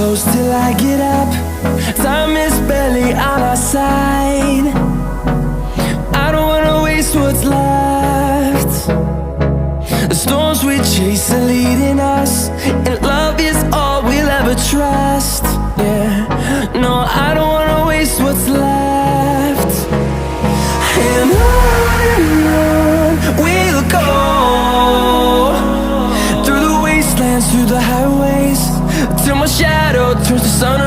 close till I get up. Time is barely on our side. I don't wanna waste what's left. The storms we chase are leading us, and love is all we'll ever trust. Yeah, no, I don't wanna waste what's left. And on we'll go, through the wastelands, through the highways, till my shadow turns to sun